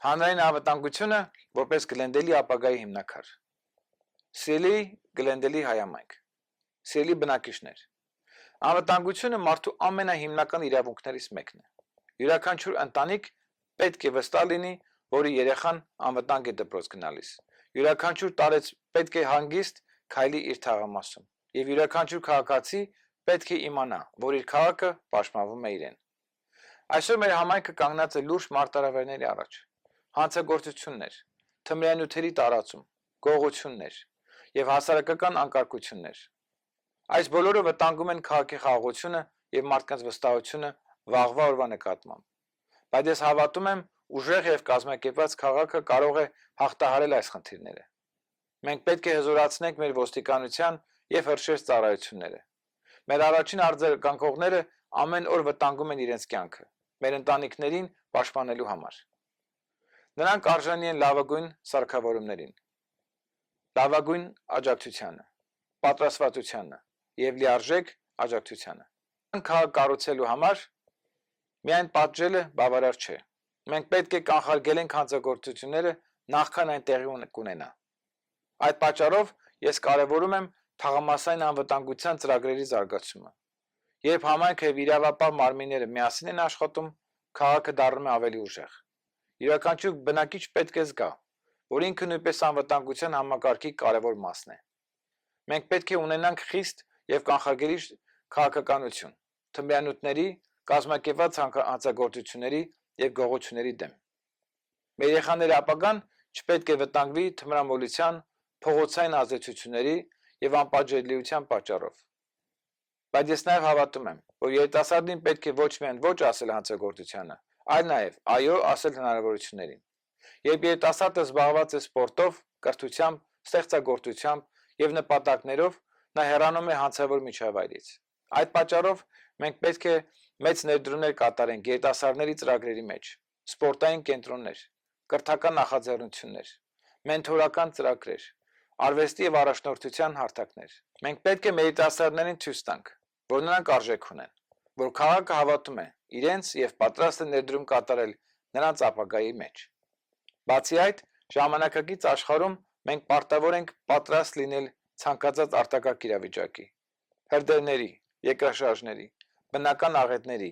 Հանրային անվտանգությունը որպես Գլենդելի ապագայի հիմնաքար։ Սիրելի Գլենդելի հայամայնք, սիրելի բնակիչներ, անվտանգությունը մարդու ամենահիմնական իրավունքներից մեկն է։ Յուրաքանչյուր ընտանիք պետք է վստահ լինի, որի երեխան անվտանգ է դպրոց գնալիս։ Յուրաքանչյուր տարեց պետք է հանգիստ քայլի իր թաղամասում, եւ յուրաքանչյուր քաղաքացի պետք է իմանա, որ իր քաղաքը պաշտպանվում է իրեն։ Այսօր մեր համայնքը կանգնած է լուրջ մարտահրավերների առաջ։ Հանցագործություններ, թմրանյութերի տարածում, գողություններ եւ հասարակական անկարգություններ։ Այս բոլորը վտանգում են քաղաքի խաղաղությունը եւ մարդկանց վստահությունը վաղվա օրվա նկատմամբ։ Բայց ես հավատում եմ, ուժեղ եւ կազմակերպված քաղաքը կարող է հաղթահարել այս խնդիրները։ Մենք պետք է հզորացնենք մեր ոստիկանության եւ հրշեջ ծառայությունները։ Մեր առաջին արձագանքողները ամեն օր վտանգում են իրենց կյանքը, մեր ընտանիքներին պաշտպանելու համար։ Նրանք արժանի են լավագույն սարքավորումներին, լավագույն աջակցությանը, պատրաստվածությանը եւ լիարժեք աջակցությանը։ Քաղաք կառուցելու համար միայն պատժելը բավարար չէ։ Մենք պետք է կանխարգելենք հանցագործությունները նախքան այն տեղի կունենա։ Այդ պատճառով ես կարևորում եմ թաղամասային անվտանգության ծրագրերի զարգացումը։ Երբ համայնքը եւ իրավապահ մարմինները միասին են աշխատում, քաղաքը դառնում է ավելի ուժեղ։ Յուրաքանչյուր բնակիչ պետք է զգա, որ ինքը նույնպես անվտանգության համակարգի կարևոր մասն է։ Մենք պետք է ունենանք խիստ եւ կանխարգելիչ քաղաքականություն, թմրանյութերի, կազմակերպված հանցագործությունների եւ գողությունների դեմ։ Մեր երեխաների ապագան չպետք է վտանգվի թմրամոլության, փողոցային ազդեցությունների եւ անպատժելիության պատճառով։ Բայց ես նաեւ հավատում եմ, որ երիտասարդին պետք է ոչ միայն ոչ ասել հանցագործությանը, այլ նաեւ այո ասել հնարավորություններին։ Երբ երիտասարդը զբաղված է սպորտով, կրթությամբ, ստեղծագործությամբ եւ նպատակներով, նա հեռանում է հանցավոր միջավայրից։ Այդ պատճառով մենք պետք է մեծ ներդրումներ կատարենք երիտասարդների ծրագրերի մեջ, սպորտային կենտրոններ, կրթական նախաձեռնություններ, մենթորական ծրագրեր, արվեստի եւ առաջնորդության հարթակներ։ Մենք պետք է մեր երիտասարդներին ցույց տանք, որ նրանք արժեք ունեն, որ քաղաքը հավատում է իրենց եւ պատրաստ է ներդրում կատարել նրանց ապագայի մեջ։ Բացի այդ, ժամանակակից աշխարհում մենք պարտավոր ենք պատրաստ լինել ցանկացած արտակարգ իրավիճակի, հրդեհների, երկրաշարժների, բնական աղետների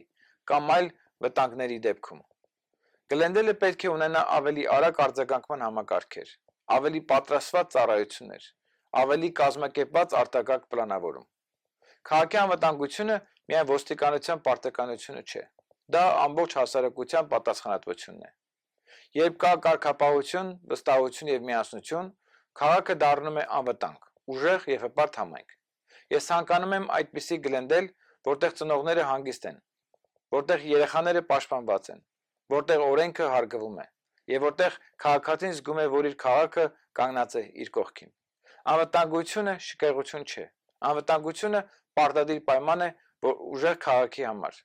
կամ այլ վտանգների դեպքում։ Գլենդելը պետք է ունենա ավելի արագ արձագանքման համակարգեր, ավելի պատրաստված ծառայություններ, ավելի կազմակերպված արտակարգ պլանավորում։ Քաղաքի անվտանգությունը միայն ոստիկանության պարտականությունը չէ։ Դա ամբողջ հասարակության պատասխանատվությունն է։ Երբ կա կարգապահություն, վստահություն եւ միասնություն, քաղաքը դառնում է անվտանգ, ուժեղ եւ հպարտ համայնք։ Ես ցանկանում եմ այդպիսի Գլենդել, որտեղ ծնողները հանգիստ են, որտեղ երեխաները պաշտպանված են, որտեղ օրենքը հարգվում է եւ որտեղ քաղաքացին զգում է, որ իր քաղաքը կանգնած է իր կողքին։ Անվտանգությունը շքեղություն չէ։ Անվտանգությունը պարտադիր պայման է ուժեղ քաղաքի համար։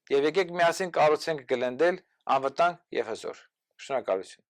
Եվ եկեք միասին կառուցենք Գլենդել անվտանգ եւ հզոր։ Շնորհակալություն։